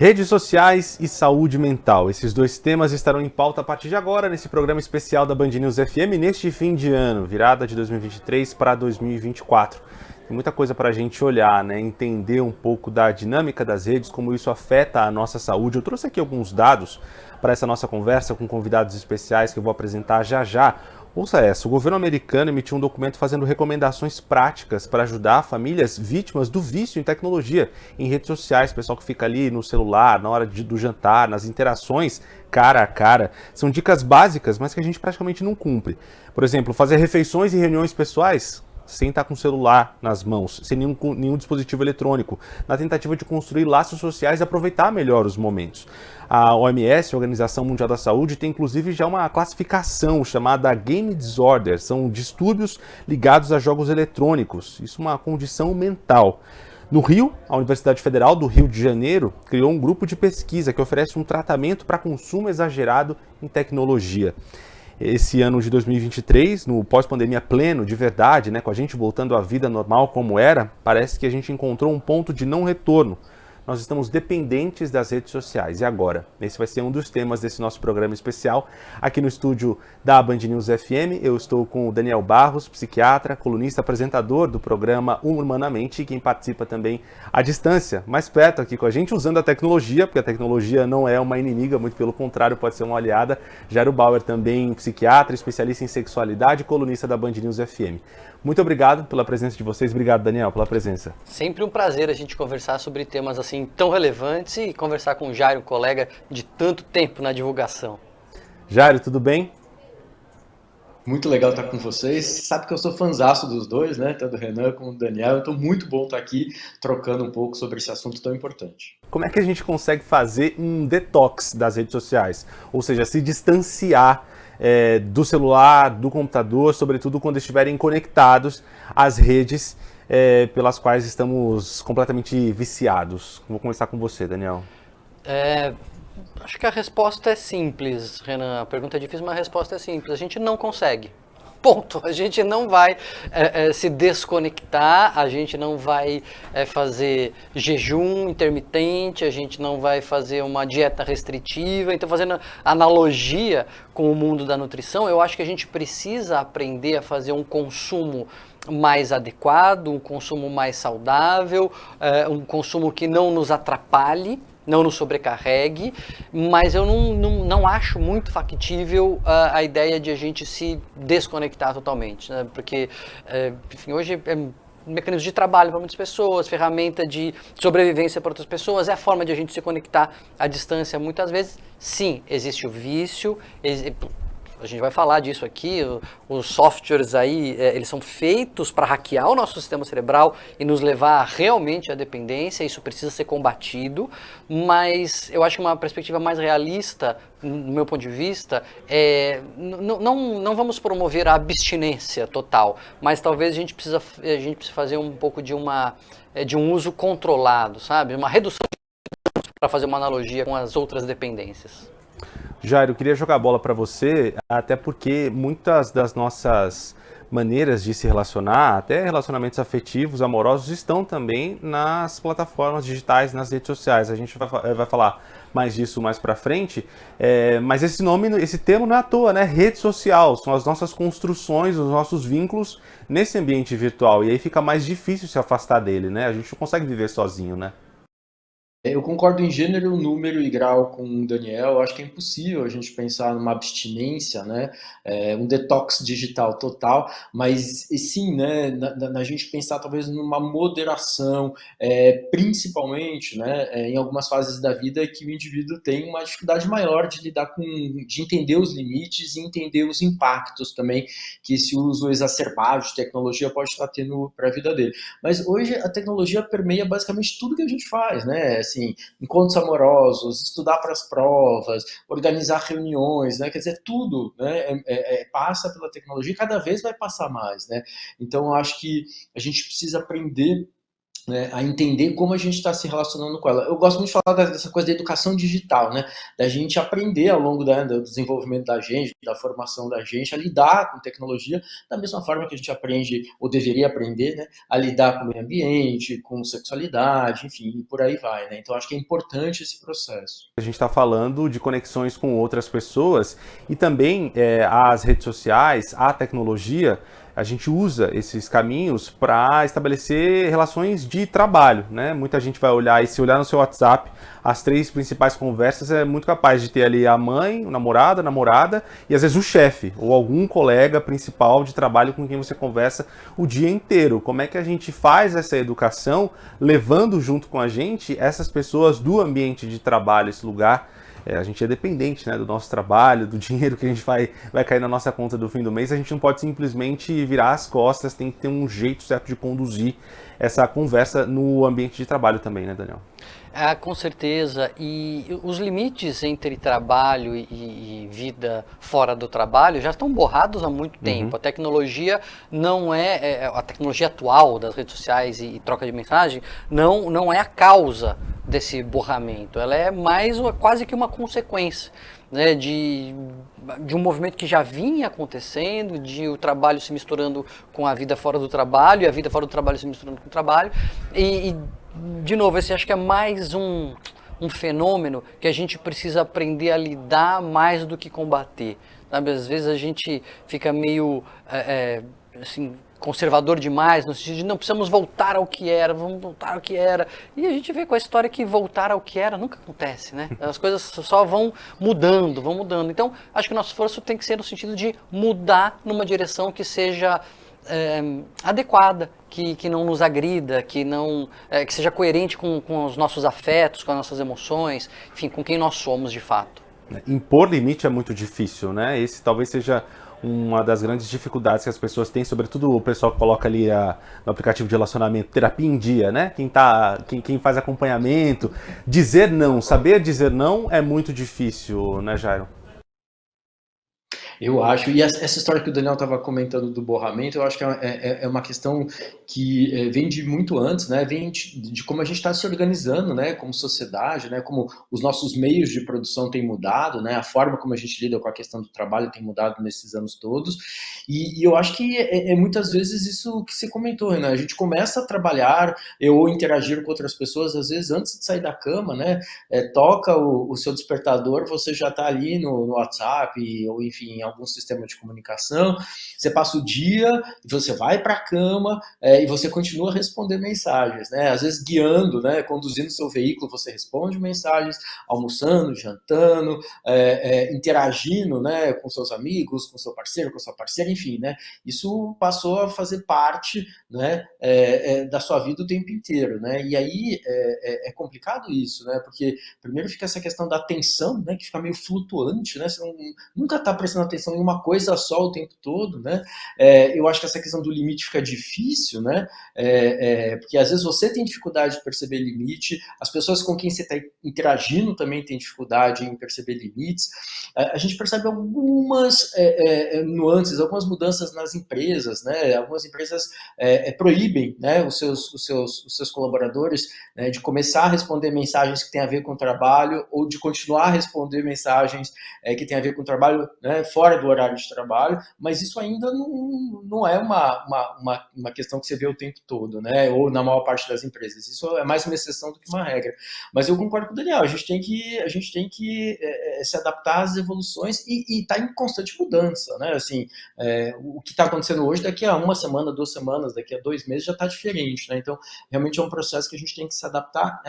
Redes sociais e saúde mental. Esses dois temas estarão em pauta a partir de agora nesse programa especial da Band News FM neste fim de ano, virada de 2023 para 2024. Tem muita coisa para a gente olhar, né? Entender um pouco da dinâmica das redes, como isso afeta a nossa saúde. Eu trouxe aqui alguns dados para essa nossa conversa com convidados especiais que eu vou apresentar já já. Ouça essa, o governo americano emitiu um documento fazendo recomendações práticas para ajudar famílias vítimas do vício em tecnologia, em redes sociais, pessoal que fica ali no celular, na hora do jantar, nas interações cara a cara. São dicas básicas, mas que a gente praticamente não cumpre. Por exemplo, fazer refeições e reuniões pessoais sem estar com o celular nas mãos, sem nenhum dispositivo eletrônico, na tentativa de construir laços sociais e aproveitar melhor os momentos. A OMS, a Organização Mundial da Saúde, tem inclusive já uma classificação chamada Game Disorder, são distúrbios ligados a jogos eletrônicos, isso é uma condição mental. No Rio, a Universidade Federal do Rio de Janeiro criou um grupo de pesquisa que oferece um tratamento para consumo exagerado em tecnologia. Esse ano de 2023, no pós-pandemia pleno, de verdade, né, com a gente voltando à vida normal como era, parece que a gente encontrou um ponto de não retorno. Nós estamos dependentes das redes sociais. E agora? Esse vai ser um dos temas desse nosso programa especial. Aqui no estúdio da Band News FM, eu estou com o Daniel Barros, psiquiatra, colunista, apresentador do programa Humanamente, e quem participa também à distância, mais perto aqui com a gente, usando a tecnologia, porque a tecnologia não é uma inimiga, muito pelo contrário, pode ser uma aliada. Jairo Bauer, também psiquiatra, especialista em sexualidade e colunista da Band News FM. Muito obrigado pela presença de vocês. Obrigado, Daniel, pela presença. Sempre um prazer a gente conversar sobre temas assim tão relevantes e conversar com o Jairo, um colega de tanto tempo na divulgação. Jairo, tudo bem? Muito legal estar com vocês. Sabe que eu sou fãzaço dos dois, né? Tanto do Renan como do Daniel. Então, muito bom estar aqui trocando um pouco sobre esse assunto tão importante. Como é que a gente consegue fazer um detox das redes sociais? Ou seja, se distanciar do celular, do computador, sobretudo quando estiverem conectados às redes pelas quais estamos completamente viciados. Vou começar com você, Daniel. Acho que a resposta é simples, Renan. A pergunta é difícil, mas a resposta é simples. A gente não consegue. Ponto. A gente não vai se desconectar, a gente não vai fazer jejum intermitente, a gente não vai fazer uma dieta restritiva. Então, fazendo analogia com o mundo da nutrição, eu acho que a gente precisa aprender a fazer um consumo mais adequado, um consumo mais saudável, um consumo que não nos atrapalhe, não nos sobrecarregue, mas eu não acho muito factível a ideia de a gente se desconectar totalmente, né? Porque, enfim, hoje é um mecanismo de trabalho para muitas pessoas, ferramenta de sobrevivência para outras pessoas, é a forma de a gente se conectar à distância muitas vezes. Sim, existe o vício, a gente vai falar disso aqui, os softwares aí, eles são feitos para hackear o nosso sistema cerebral e nos levar realmente à dependência, isso precisa ser combatido, mas eu acho que uma perspectiva mais realista, no meu ponto de vista, não vamos promover a abstinência total, mas talvez a gente precisa fazer um pouco de um uso controlado, sabe? Uma redução para fazer uma analogia com as outras dependências. Jairo, eu queria jogar a bola para você, até porque muitas das nossas maneiras de se relacionar, até relacionamentos afetivos, amorosos, estão também nas plataformas digitais, nas redes sociais. A gente vai falar mais disso mais para frente, mas esse termo não é à toa, né? Rede social, são as nossas construções, os nossos vínculos nesse ambiente virtual, e aí fica mais difícil se afastar dele, né? A gente não consegue viver sozinho, né? Eu concordo em gênero, número e grau com o Daniel. Eu acho que é impossível a gente pensar numa abstinência, né? Um detox digital total, mas sim, né? Na gente pensar talvez numa moderação, principalmente, né? Em algumas fases da vida que o indivíduo tem uma dificuldade maior de lidar de entender os limites e entender os impactos também que esse uso exacerbado de tecnologia pode estar tendo para a vida dele. Mas hoje a tecnologia permeia basicamente tudo que a gente faz, né? Assim, encontros amorosos, estudar para as provas, organizar reuniões, né? Quer dizer, tudo, né? Passa pela tecnologia e cada vez vai passar mais, né? Então, eu acho que a gente precisa aprender né, a entender como a gente está se relacionando com ela. Eu gosto muito de falar dessa coisa da educação digital, né, da gente aprender ao longo do desenvolvimento da gente, da formação da gente, a lidar com tecnologia da mesma forma que a gente aprende, ou deveria aprender, né, a lidar com o meio ambiente, com sexualidade, enfim, e por aí vai, né. Então acho que é importante esse processo. A gente está falando de conexões com outras pessoas e também as redes sociais, a tecnologia, a gente usa esses caminhos para estabelecer relações de trabalho, né? Muita gente vai olhar, e se olhar no seu WhatsApp, as 3 principais conversas é muito capaz de ter ali a mãe, o namorado, a namorada e às vezes o chefe ou algum colega principal de trabalho com quem você conversa o dia inteiro. Como é que a gente faz essa educação levando junto com a gente essas pessoas do ambiente de trabalho, esse lugar? A gente é dependente, né, do nosso trabalho, do dinheiro que a gente vai cair na nossa conta do fim do mês. A gente não pode simplesmente virar as costas, tem que ter um jeito certo de conduzir essa conversa no ambiente de trabalho também, né, Daniel? Com certeza, e os limites entre trabalho e vida fora do trabalho já estão borrados há muito tempo. A tecnologia não a tecnologia atual das redes sociais e troca de mensagem não é a causa desse borramento, ela é mais quase que uma consequência, né, de um movimento que já vinha acontecendo, de o trabalho se misturando com a vida fora do trabalho, e a vida fora do trabalho se misturando com o trabalho, e de novo, esse acho que é mais um fenômeno que a gente precisa aprender a lidar mais do que combater, sabe? Às vezes a gente fica meio assim, conservador demais, no sentido de não precisamos voltar ao que era, vamos voltar ao que era. E a gente vê com a história que voltar ao que era nunca acontece, né? As coisas só vão mudando, vão mudando. Então, acho que o nosso esforço tem que ser no sentido de mudar numa direção que seja adequada, que não nos agrida, que seja coerente com os nossos afetos, com as nossas emoções, enfim, com quem nós somos de fato. Impor limite é muito difícil, né? Esse talvez seja uma das grandes dificuldades que as pessoas têm, sobretudo o pessoal que coloca ali no aplicativo de relacionamento, terapia em dia, né? Quem faz acompanhamento, dizer não, saber dizer não é muito difícil, né, Jairo? Eu acho, e essa história que o Daniel estava comentando do borramento, eu acho que é uma questão que vem de muito antes, né? Vem de como a gente está se organizando, né? Como sociedade, né? Como os nossos meios de produção têm mudado, né? A forma como a gente lida com a questão do trabalho tem mudado nesses anos todos, e eu acho que muitas vezes isso que você comentou, né? A gente começa a trabalhar ou interagir com outras pessoas, às vezes antes de sair da cama, né? Toca o seu despertador, você já está ali no WhatsApp, ou enfim, em algum sistema de comunicação, você passa o dia, você vai para a cama e você continua a responder mensagens, né? Às vezes guiando, né? Conduzindo seu veículo, você responde mensagens, almoçando, jantando, interagindo, né? Com seus amigos, com seu parceiro, com sua parceira, enfim, né? Isso passou a fazer parte, né? Da sua vida o tempo inteiro, né? E aí é complicado isso, né? Porque primeiro fica essa questão da atenção, né? Que fica meio flutuante, né? Você nunca está prestando atenção em uma coisa só o tempo todo, né? Eu acho que essa questão do limite fica difícil, né? Porque às vezes você tem dificuldade de perceber limite, as pessoas com quem você está interagindo também têm dificuldade em perceber limites. A gente percebe algumas nuances, algumas mudanças nas empresas, né? Algumas empresas proíbem, né, os seus colaboradores, né, de começar a responder mensagens que têm a ver com o trabalho ou de continuar a responder mensagens que têm a ver com o trabalho, né, fora do horário de trabalho, mas isso ainda não é uma questão que você vê o tempo todo, né, ou na maior parte das empresas. Isso é mais uma exceção do que uma regra. Mas eu concordo com o Daniel, a gente tem que se adaptar às evoluções e tá em constante mudança, né? Assim, o que está acontecendo hoje, daqui a uma semana, 2 semanas, daqui a 2 meses já está diferente, né? Então, realmente é um processo que a gente tem que se adaptar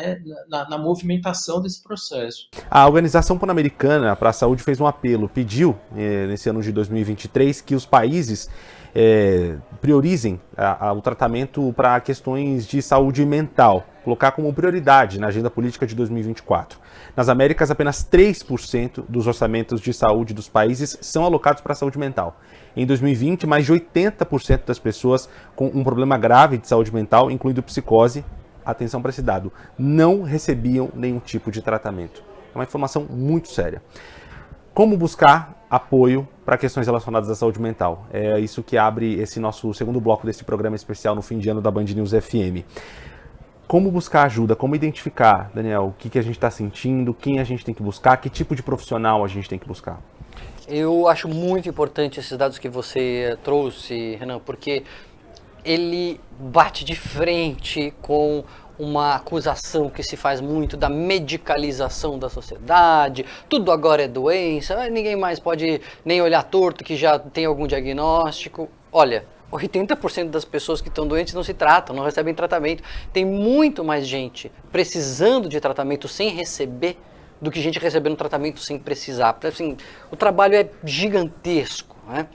na movimentação desse processo. A Organização Pan-Americana para a Saúde fez um apelo, pediu, nesse ano de 2023, que os países priorizem o tratamento para questões de saúde mental, colocar como prioridade na agenda política de 2024. Nas Américas, apenas 3% dos orçamentos de saúde dos países são alocados para a saúde mental. Em 2020, mais de 80% das pessoas com um problema grave de saúde mental, incluindo psicose, atenção para esse dado, não recebiam nenhum tipo de tratamento. É uma informação muito séria. Como buscar apoio para questões relacionadas à saúde mental? É isso que abre esse nosso segundo bloco desse programa especial no fim de ano da Band News FM. como buscar ajuda, como identificar, Daniel, o que a gente está sentindo, quem a gente tem que buscar, que tipo de profissional a gente tem que buscar? Eu acho muito importante esses dados que você trouxe, Renan, porque ele bate de frente com uma acusação que se faz muito da medicalização da sociedade, tudo agora é doença, ninguém mais pode nem olhar torto que já tem algum diagnóstico. Olha, 80% das pessoas que estão doentes não se tratam, não recebem tratamento. Tem muito mais gente precisando de tratamento sem receber do que gente recebendo tratamento sem precisar. Assim, o trabalho é gigantesco, né?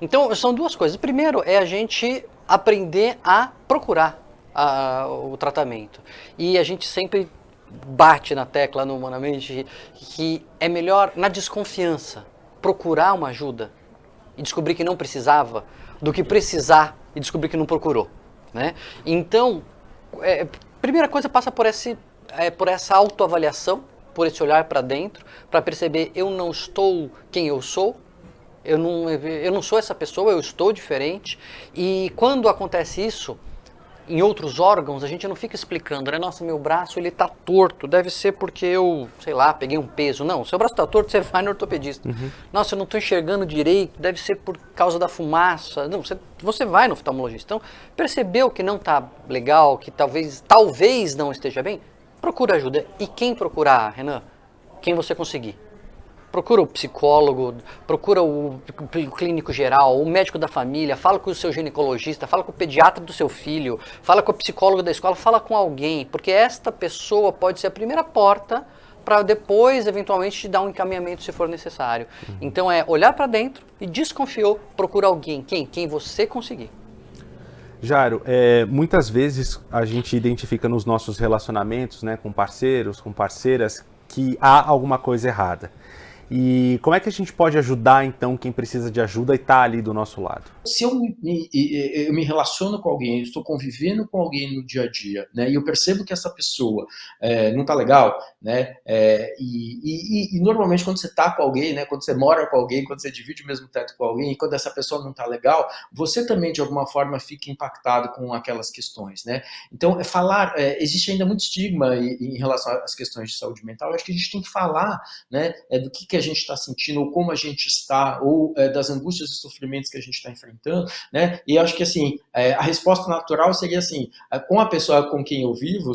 Então, são duas coisas. Primeiro é a gente aprender a procurar o tratamento. E a gente sempre bate na tecla no Humanamente que é melhor, na desconfiança, procurar uma ajuda e descobrir que não precisava, do que precisar e descobrir que não procurou, né? Então, primeira coisa passa por essa autoavaliação, por esse olhar para dentro, para perceber eu não estou quem eu sou, eu não sou essa pessoa, eu estou diferente. E quando acontece isso, em outros órgãos, a gente não fica explicando, né? Nossa, meu braço ele tá torto, deve ser porque eu, sei lá, peguei um peso. Não, seu braço tá torto, você vai no ortopedista. Nossa, eu não tô enxergando direito, deve ser por causa da fumaça. Não, você vai no oftalmologista. Então, percebeu que não tá legal, que talvez não esteja bem, procura ajuda. E quem procurar, Renan? Quem você conseguir. Procura o psicólogo, procura o clínico geral, o médico da família, fala com o seu ginecologista, fala com o pediatra do seu filho, fala com o psicólogo da escola, fala com alguém, porque esta pessoa pode ser a primeira porta para depois, eventualmente, te dar um encaminhamento se for necessário. Então é olhar para dentro e desconfiou, procura alguém. Quem você conseguir. Jairo, muitas vezes a gente identifica nos nossos relacionamentos, né, com parceiros, com parceiras, que há alguma coisa errada. E como é que a gente pode ajudar, então, quem precisa de ajuda e está ali do nosso lado? Se eu me relaciono com alguém, eu estou convivendo com alguém no dia a dia, né, e eu percebo que essa pessoa não está legal, né, e normalmente quando você está com alguém, né, quando você mora com alguém, quando você divide o mesmo teto com alguém, e quando essa pessoa não está legal, você também, de alguma forma, fica impactado com aquelas questões, né. Então, existe ainda muito estigma em relação às questões de saúde mental. Eu acho que a gente tem que falar, né, do que a gente está sentindo, ou como a gente está, ou das angústias e sofrimentos que a gente está enfrentando, né? E acho que assim, a resposta natural seria assim, com a pessoa com quem eu vivo,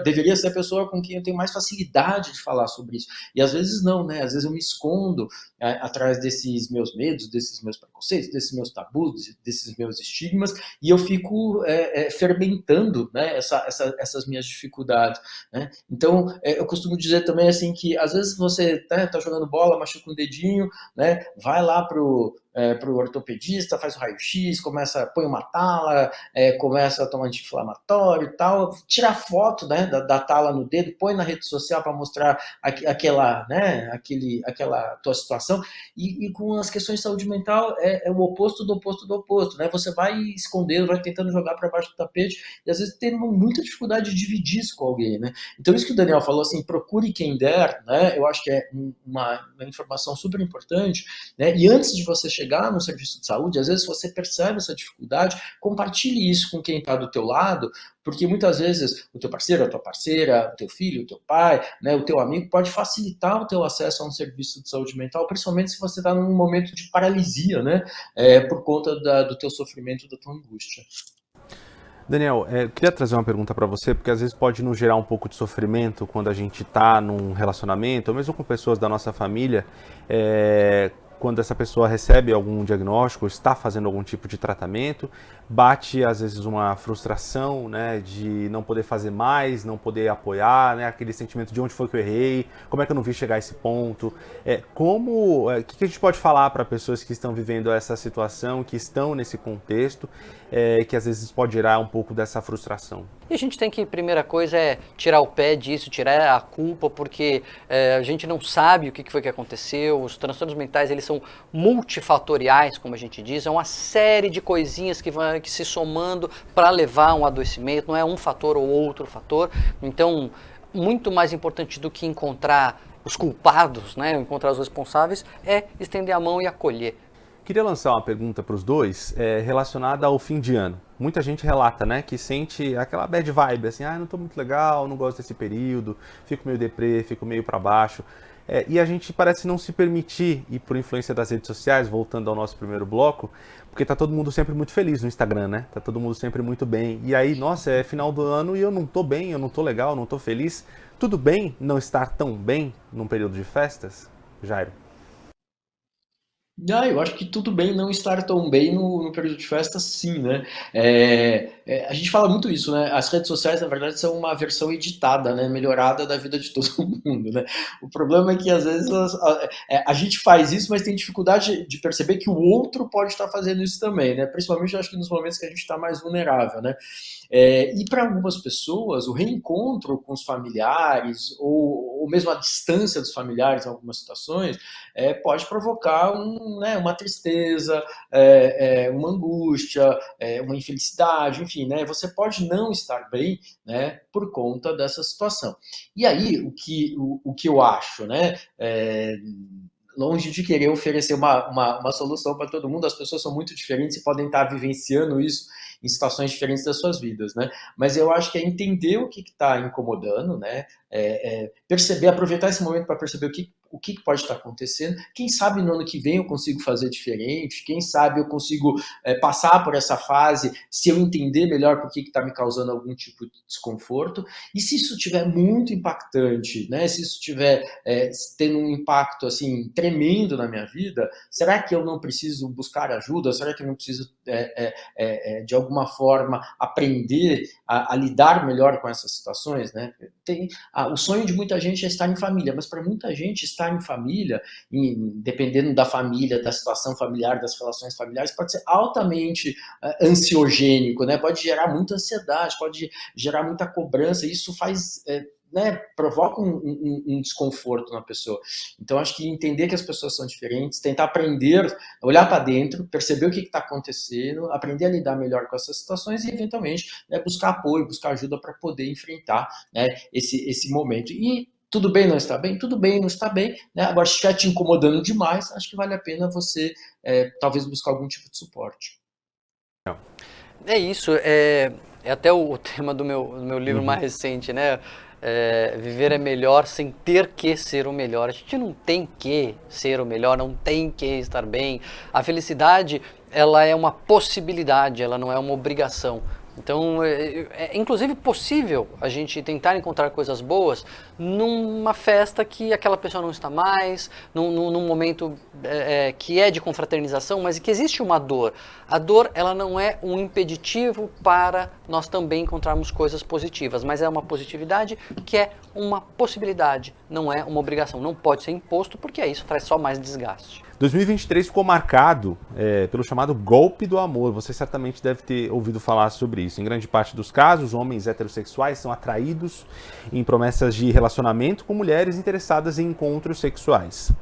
deveria ser a pessoa com quem eu tenho mais facilidade de falar sobre isso. E às vezes não, né? Às vezes eu me escondo atrás desses meus medos, desses meus preconceitos, desses meus tabus, desses meus estigmas, e eu fico fermentando, né, essas minhas dificuldades, né? Então, eu costumo dizer também assim que às vezes você tá jogando bola, machuca um dedinho, né? Vai lá pro ortopedista, faz o raio-x, põe uma tala, começa a tomar anti-inflamatório e tal, tira foto, né, da tala no dedo, põe na rede social para mostrar aquela tua situação, e com as questões de saúde mental é o oposto do oposto do oposto, né? Você vai escondendo, vai tentando jogar para baixo do tapete, e às vezes tem muita dificuldade de dividir isso com alguém, né? Então isso que o Daniel falou, assim, procure quem der, né? Eu acho que é uma informação super importante, né? E antes de você chegar no serviço de saúde, às vezes você percebe essa dificuldade, compartilhe isso com quem está do teu lado, porque muitas vezes o teu parceiro, a tua parceira, o teu filho, o teu pai, né, o teu amigo pode facilitar o teu acesso a um serviço de saúde mental, principalmente se você está num momento de paralisia, né, por conta do teu sofrimento, da tua angústia. Daniel, eu queria trazer uma pergunta para você, porque às vezes pode nos gerar um pouco de sofrimento quando a gente está num relacionamento, ou mesmo com pessoas da nossa família, quando essa pessoa recebe algum diagnóstico, está fazendo algum tipo de tratamento, bate às vezes uma frustração, né, de não poder fazer mais, não poder apoiar, né, aquele sentimento de onde foi que eu errei, como é que eu não vi chegar a esse ponto. O que a gente pode falar para pessoas que estão vivendo essa situação, que estão nesse contexto, que às vezes pode gerar um pouco dessa frustração? E a gente tem que, primeira coisa, tirar o pé disso, tirar a culpa, porque a gente não sabe o que foi que aconteceu. Os transtornos mentais, eles são multifatoriais, como a gente diz, é uma série de coisinhas que se somando para levar a um adoecimento, não é um fator ou outro fator. Então, muito mais importante do que encontrar os culpados, né, encontrar os responsáveis, é estender a mão e acolher. Queria lançar uma pergunta para os dois relacionada ao fim de ano. Muita gente relata, né, que sente aquela bad vibe, assim, não tô muito legal, não gosto desse período, fico meio deprê, fico meio para baixo. E a gente parece não se permitir, e por influência das redes sociais, voltando ao nosso primeiro bloco, porque tá todo mundo sempre muito feliz no Instagram, né? Tá todo mundo sempre muito bem. E aí, nossa, é final do ano e eu não tô bem, eu não tô legal, eu não tô feliz. Tudo bem não estar tão bem num período de festas, Jairo? Eu acho que tudo bem não estar tão bem no período de festa, sim, né? A gente fala muito isso, né? As redes sociais, na verdade, são uma versão editada, né? Melhorada da vida de todo mundo, né? O problema é que, às vezes, a gente faz isso, mas tem dificuldade de perceber que o outro pode estar fazendo isso também, né? Principalmente, eu acho que nos momentos que a gente está mais vulnerável, né? E para algumas pessoas, o reencontro com os familiares, ou mesmo a distância dos familiares em algumas situações, pode provocar uma tristeza, uma angústia, uma infelicidade, enfim, né? Você pode não estar bem, né, por conta dessa situação. E aí, o que eu acho, né? Longe de querer oferecer uma solução para todo mundo, as pessoas são muito diferentes e podem estar vivenciando isso em situações diferentes das suas vidas, né? Mas eu acho que é entender o que está incomodando, né? Perceber, aproveitar esse momento para perceber o que pode estar acontecendo. Quem sabe no ano que vem eu consigo fazer diferente, quem sabe eu consigo passar por essa fase se eu entender melhor por que está me causando algum tipo de desconforto. E se isso estiver muito impactante, né? Se isso estiver tendo um impacto assim tremendo na minha vida, será que eu não preciso buscar ajuda? Será que eu não preciso de alguma forma aprender a lidar melhor com essas situações, né? O sonho de muita gente é estar em família, mas para muita gente estar em família, dependendo da família, da situação familiar, das relações familiares, pode ser altamente ansiogênico, né? Pode gerar muita ansiedade, pode gerar muita cobrança, e isso faz provoca um desconforto na pessoa. Então, acho que entender que as pessoas são diferentes, tentar aprender, olhar para dentro, perceber o que está acontecendo, aprender a lidar melhor com essas situações e, eventualmente, buscar apoio, buscar ajuda para poder enfrentar, né, esse momento. E tudo bem não está bem? Tudo bem não está bem, né? Agora, se estiver te incomodando demais, acho que vale a pena você, talvez, buscar algum tipo de suporte. É isso, é até o tema do meu livro mais recente, né? Viver é melhor sem ter que ser o melhor. A gente não tem que ser o melhor, não tem que estar bem. A felicidade, ela é uma possibilidade, ela não é uma obrigação. Então, é inclusive possível a gente tentar encontrar coisas boas numa festa que aquela pessoa não está mais, num momento que é de confraternização, mas que existe uma dor. A dor, ela não é um impeditivo para nós também encontrarmos coisas positivas, mas é uma positividade que é uma possibilidade, não é uma obrigação. Não pode ser imposto, porque isso traz só mais desgaste. 2023 ficou marcado pelo chamado golpe do amor. Você certamente deve ter ouvido falar sobre isso. Em grande parte dos casos, homens heterossexuais são atraídos em promessas de relacionamento com mulheres interessadas em encontros sexuais.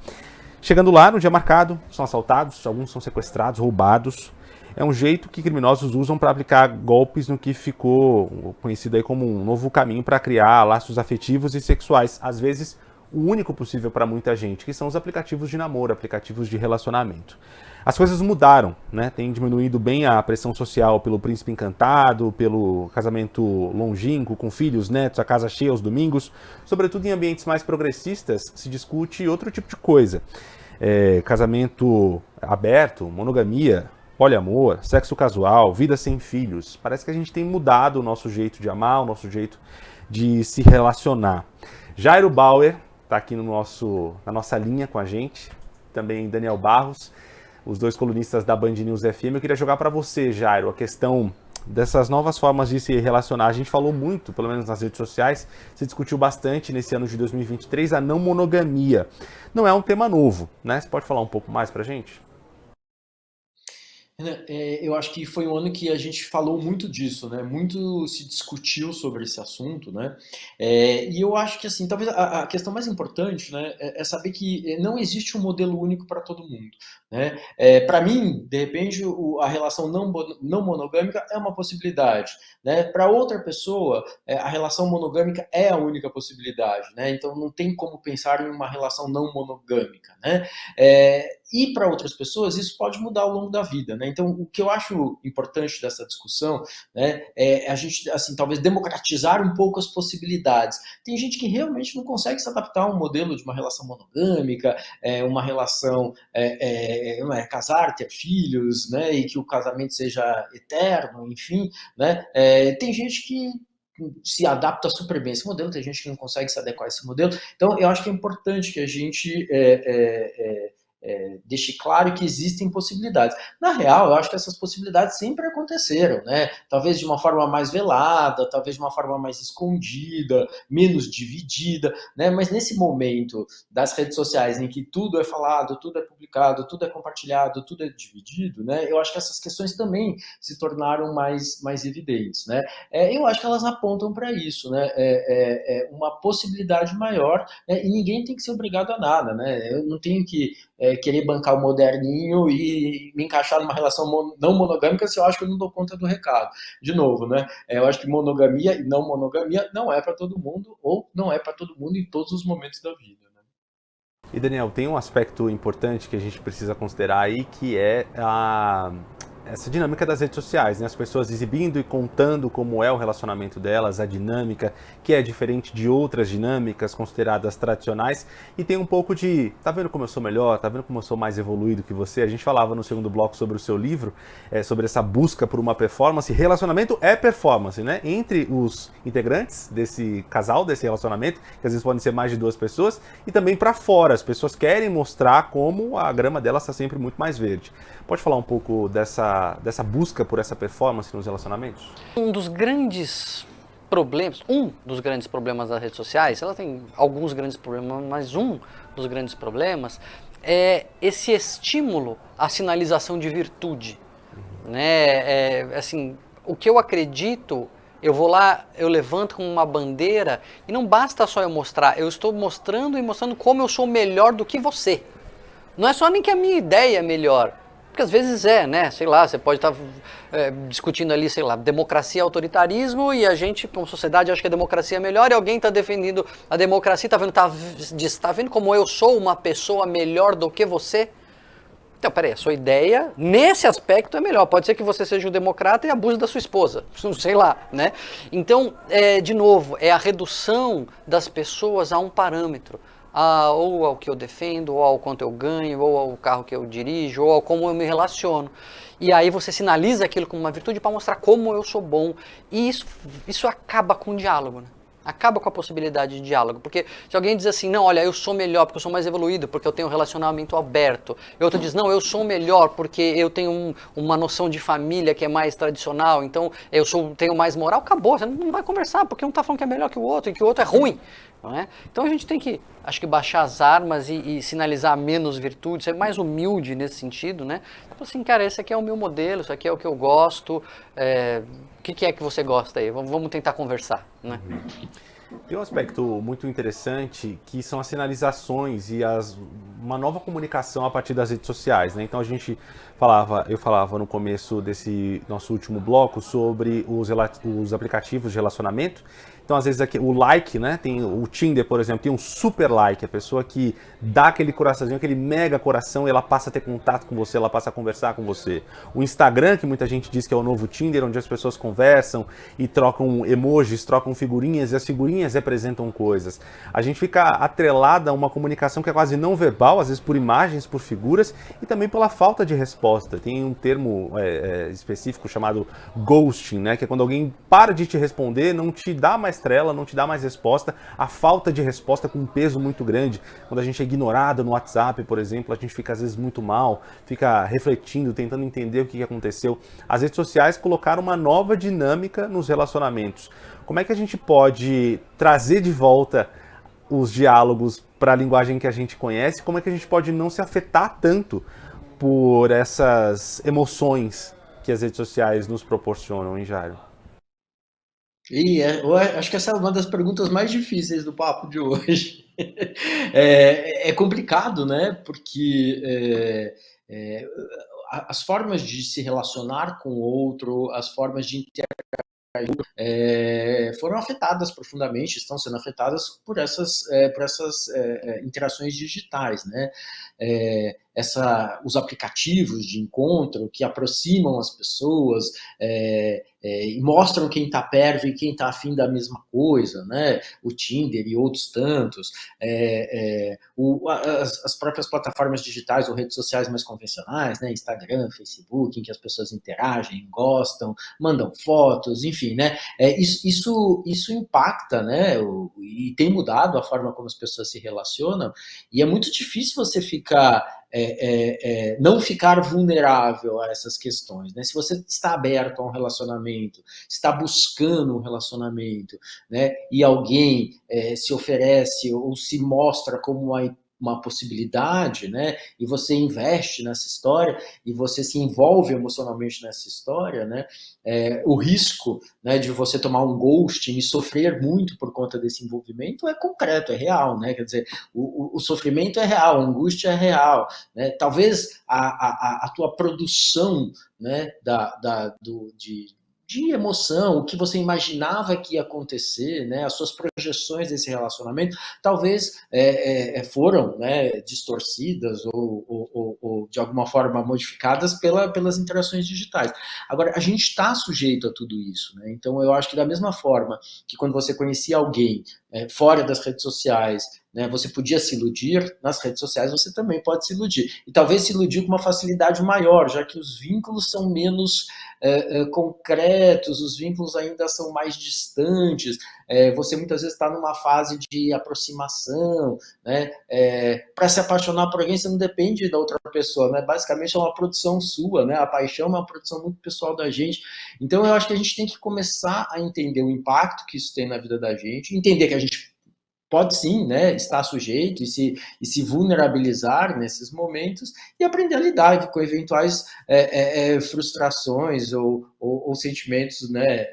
Chegando lá, no dia marcado, são assaltados, alguns são sequestrados, roubados. É um jeito que criminosos usam para aplicar golpes no que ficou conhecido aí como um novo caminho para criar laços afetivos e sexuais, às vezes o único possível para muita gente, que são os aplicativos de namoro, aplicativos de relacionamento. As coisas mudaram, né? Tem diminuído bem a pressão social pelo príncipe encantado, pelo casamento longínquo, com filhos, netos, a casa cheia aos domingos. Sobretudo em ambientes mais progressistas, se discute outro tipo de coisa. Casamento aberto, monogamia, poliamor, sexo casual, vida sem filhos. Parece que a gente tem mudado o nosso jeito de amar, o nosso jeito de se relacionar. Jairo Bauer está aqui na nossa linha com a gente, também Daniel Barros, os dois colunistas da Band News FM. Eu queria jogar para você, Jairo, a questão dessas novas formas de se relacionar. A gente falou muito, pelo menos nas redes sociais, se discutiu bastante nesse ano de 2023 a não monogamia. Não é um tema novo, né? Você pode falar um pouco mais para a gente? Eu acho que foi um ano que a gente falou muito disso, né? Muito se discutiu sobre esse assunto, né? E eu acho que, assim, talvez a questão mais importante, né, é saber que não existe um modelo único para todo mundo, né? Para mim, de repente, a relação não monogâmica é uma possibilidade, né? Para outra pessoa, a relação monogâmica é a única possibilidade, né? Então, não tem como pensar em uma relação não monogâmica, né? E para outras pessoas isso pode mudar ao longo da vida, né? Então, o que eu acho importante dessa discussão, né, é a gente, assim, talvez democratizar um pouco as possibilidades. Tem gente que realmente não consegue se adaptar a um modelo de uma relação monogâmica, uma relação casar, ter filhos, né, e que o casamento seja eterno, enfim, né? Tem gente que se adapta super bem a esse modelo, tem gente que não consegue se adequar a esse modelo. Então, eu acho que é importante que a gente deixe claro que existem possibilidades. Na real, eu acho que essas possibilidades sempre aconteceram, né? Talvez de uma forma mais velada, talvez de uma forma mais escondida, menos dividida, né? Mas nesse momento das redes sociais em que tudo é falado, tudo é publicado, tudo é compartilhado, tudo é dividido, né? Eu acho que essas questões também se tornaram mais evidentes, né? Eu acho que elas apontam para isso, né? Uma possibilidade maior, né? E ninguém tem que ser obrigado a nada, né? Eu não tenho que querer bancar o moderninho e me encaixar numa relação não monogâmica se eu acho que eu não dou conta do recado. De novo, né? Eu acho que monogamia e não monogamia não é para todo mundo, ou não é para todo mundo em todos os momentos da vida. Né? E Daniel, tem um aspecto importante que a gente precisa considerar aí, que é essa dinâmica das redes sociais, né? As pessoas exibindo e contando como é o relacionamento delas, a dinâmica, que é diferente de outras dinâmicas consideradas tradicionais, e tem um pouco de, tá vendo como eu sou melhor, tá vendo como eu sou mais evoluído que você? A gente falava no segundo bloco sobre o seu livro, sobre essa busca por uma performance. Relacionamento é performance, né? Entre os integrantes desse casal, desse relacionamento, que às vezes podem ser mais de 2 pessoas, e também para fora. As pessoas querem mostrar como a grama delas está sempre muito mais verde. Pode falar um pouco dessa busca por essa performance nos relacionamentos? Um dos grandes problemas das redes sociais, ela tem alguns grandes problemas, mas um dos grandes problemas é esse estímulo à sinalização de virtude. Né? Assim, o que eu acredito, eu vou lá, eu levanto com uma bandeira e não basta só eu mostrar, eu estou mostrando e mostrando como eu sou melhor do que você. Não é só nem que a minha ideia é melhor. Porque às vezes né? Sei lá, você pode estar discutindo ali, sei lá, democracia e autoritarismo, e a gente, como sociedade, acha que a democracia é melhor, e alguém está defendendo a democracia, tá vendo como eu sou uma pessoa melhor do que você? Então, peraí, a sua ideia, nesse aspecto, é melhor. Pode ser que você seja um democrata e abuse da sua esposa, sei lá, né? Então, de novo, é a redução das pessoas a um parâmetro. Ou ao que eu defendo, ou ao quanto eu ganho, ou ao carro que eu dirijo, ou ao como eu me relaciono. E aí você sinaliza aquilo como uma virtude para mostrar como eu sou bom. E isso acaba com o diálogo, né? Acaba com a possibilidade de diálogo. Porque se alguém diz assim, não, olha, eu sou melhor porque eu sou mais evoluído, porque eu tenho um relacionamento aberto. E outro diz, não, eu sou melhor porque eu tenho uma noção de família que é mais tradicional, então tenho mais moral. Acabou, você não vai conversar, porque um está falando que é melhor que o outro e que o outro é ruim. Não é? Então a gente tem que, acho que, baixar as armas e sinalizar menos virtude, ser mais humilde nesse sentido, né? Então, assim, cara, esse aqui é o meu modelo, isso aqui é o que eu gosto, o que é que você gosta aí? Vamos tentar conversar, né? Tem um aspecto muito interessante que são as sinalizações e uma nova comunicação a partir das redes sociais, né? Então eu falava no começo desse nosso último bloco sobre os aplicativos de relacionamento. Então, às vezes, aqui, o like, né? Tem o Tinder, por exemplo, tem um super like, a pessoa que dá aquele coraçãozinho, aquele mega coração, e ela passa a ter contato com você, ela passa a conversar com você. O Instagram, que muita gente diz que é o novo Tinder, onde as pessoas conversam e trocam emojis, trocam figurinhas, e as figurinhas representam coisas. A gente fica atrelada a uma comunicação que é quase não verbal, às vezes por imagens, por figuras, e também pela falta de resposta. Tem um termo específico chamado ghosting, né? Que é quando alguém para de te responder, não te dá mais trela, não te dá mais resposta, a falta de resposta com um peso muito grande. Quando a gente é ignorado no WhatsApp, por exemplo, a gente fica às vezes muito mal, fica refletindo, tentando entender o que aconteceu. As redes sociais colocaram uma nova dinâmica nos relacionamentos. Como é que a gente pode trazer de volta os diálogos para a linguagem que a gente conhece? Como é que a gente pode não se afetar tanto por essas emoções que as redes sociais nos proporcionam, hein, Jairo? Eu acho que essa é uma das perguntas mais difíceis do papo de hoje. É complicado, né? Porque é, as formas de se relacionar com o outro, as formas de foram afetadas profundamente, estão sendo afetadas por essas interações digitais, né? Os aplicativos de encontro que aproximam as pessoas e mostram quem está perto e quem está afim da mesma coisa, né? O Tinder e outros tantos, as próprias plataformas digitais ou redes sociais mais convencionais, né? Instagram, Facebook, em que as pessoas interagem, gostam, mandam fotos, enfim, né? Isso impacta, né? E tem mudado a forma como as pessoas se relacionam, e é muito difícil você não ficar vulnerável a essas questões, né? Se você está aberto a um relacionamento, está buscando um relacionamento, né? E alguém se oferece ou se mostra como uma possibilidade, né? E você investe nessa história e você se envolve emocionalmente nessa história, né? O risco, né, de você tomar um ghosting e sofrer muito por conta desse envolvimento é concreto, é real, né? Quer dizer, o sofrimento é real, a angústia é real, né? Talvez a tua produção, né, de emoção, o que você imaginava que ia acontecer, né, as suas projeções desse relacionamento, talvez foram, né, distorcidas ou de alguma forma modificadas pelas interações digitais. Agora, a gente está sujeito a tudo isso, né? Então, eu acho que da mesma forma que quando você conhecia alguém fora das redes sociais, né, você podia se iludir, nas redes sociais você também pode se iludir. E talvez se iludir com uma facilidade maior, já que os vínculos são menos concretos, os vínculos ainda são mais distantes, você muitas vezes está numa fase de aproximação, né? Para se apaixonar por alguém você não depende da outra pessoa, né? Basicamente é uma produção sua, né? A paixão é uma produção muito pessoal da gente. Então eu acho que a gente tem que começar a entender o impacto que isso tem na vida da gente, entender que a gente pode sim, né, estar sujeito e se vulnerabilizar nesses momentos e aprender a lidar com eventuais frustrações ou sentimentos, né,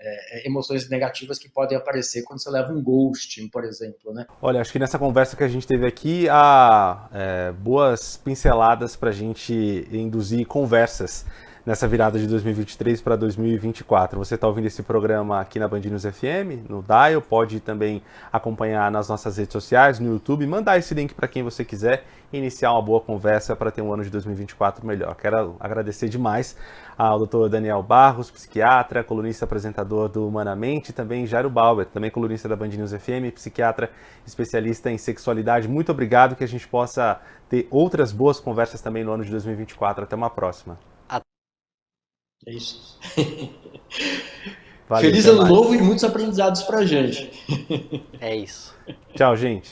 emoções negativas que podem aparecer quando você leva um ghosting, por exemplo, né? Olha, acho que nessa conversa que a gente teve aqui há boas pinceladas para a gente induzir conversas nessa virada de 2023 para 2024. Você está ouvindo esse programa aqui na Band News FM, no Dial, pode também acompanhar nas nossas redes sociais, no YouTube, mandar esse link para quem você quiser e iniciar uma boa conversa para ter um ano de 2024 melhor. Quero agradecer demais ao Dr. Daniel Barros, psiquiatra, colunista apresentador do Humanamente, e também Jairo Bauer, também colunista da Band News FM, psiquiatra especialista em sexualidade. Muito obrigado, que a gente possa ter outras boas conversas também no ano de 2024. Até uma próxima. É isso. Valeu, Feliz ano novo e muitos aprendizados pra gente. É isso. Tchau, gente.